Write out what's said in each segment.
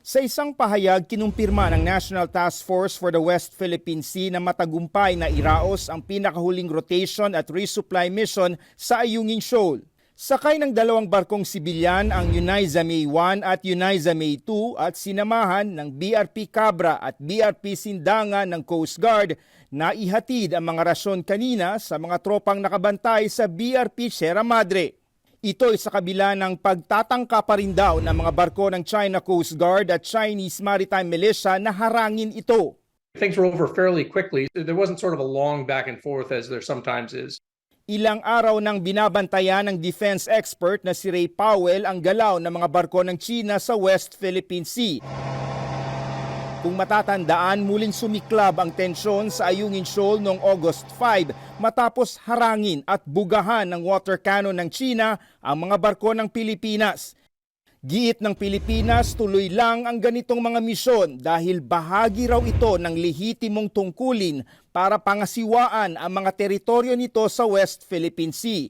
Sa isang pahayag, kinumpirma ng National Task Force for the West Philippine Sea na matagumpay na iraos ang pinakahuling rotation at resupply mission sa Ayungin Shoal. Sakay ng dalawang barkong sibilyan ang Uniza May 1 at Uniza May 2 at sinamahan ng BRP Cabra at BRP Sindanga ng Coast Guard na ihatid ang mga rasyon kanina sa mga tropang nakabantay sa BRP Sierra Madre. Ito ay sa kabila ng pagtatangka pa rin daw ng mga barko ng China Coast Guard at Chinese Maritime Militia na harangin ito. Things were over fairly quickly. There wasn't sort of a long back and forth as there sometimes is. Ilang araw nang binabantayan ng defense expert na si Ray Powell ang galaw ng mga barko ng China sa West Philippine Sea. Kung matatandaan, muling sumiklab ang tensyon sa Ayungin Shoal noong August 5 matapos harangin at bugahan ng water cannon ng China ang mga barko ng Pilipinas. Giit ng Pilipinas, tuloy lang ang ganitong mga misyon dahil bahagi raw ito ng lehitimong tungkulin para pangasiwaan ang mga teritoryo nito sa West Philippine Sea.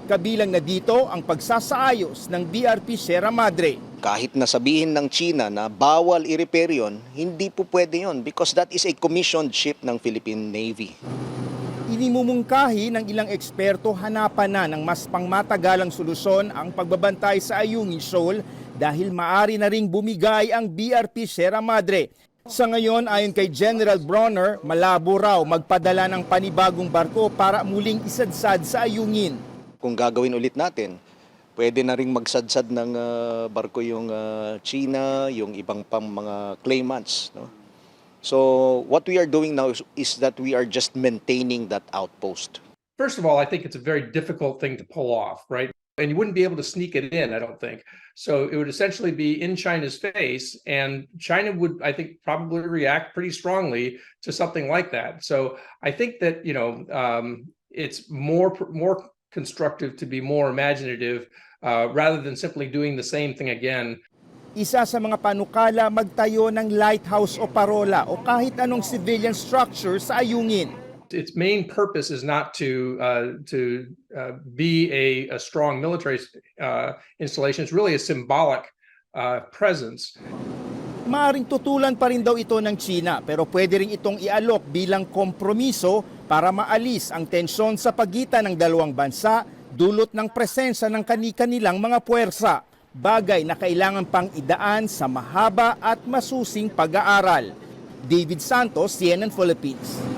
Kabilang na dito ang pagsasaayos ng BRP Sierra Madre. Kahit nasabihin ng China na bawal i-repair yun, hindi po pwede yun because that is a commissioned ship ng Philippine Navy. Inimumungkahi ng ilang eksperto hanapan na ng mas pangmatagalang solusyon ang pagbabantay sa Ayungin Shoal dahil maari na ring bumigay ang BRP Sierra Madre. Sa ngayon, ayon kay General Bronner, malabo raw magpadala ng panibagong barko para muling isadsad sa Ayungin. Kung gagawin ulit natin, pwede na ring magsadsad ng barko yung China, yung ibang pang mga claimants. No? So what we are doing now is that we are just maintaining that outpost. First of all, I think it's a very difficult thing to pull off, right? And you wouldn't be able to sneak it in, I don't think. So it would essentially be in China's face, and China would, I think, probably react pretty strongly to something like that. So I think that, it's more constructive to be more imaginative rather than simply doing the same thing again. Isa sa mga panukala magtayo ng lighthouse o parola o kahit anong civilian structure sa Ayungin. Its main purpose is not to be a strong military installation. It's really a symbolic presence. Maaring tutulan pa rin daw ito ng China pero pwede rin itong ialok bilang kompromiso para maalis ang tensyon sa pagitan ng dalawang bansa dulot ng presensya ng kani-kanilang mga puwersa. Bagay na kailangan pang idaan sa mahaba at masusing pag-aaral. David Santos, CNN Philippines.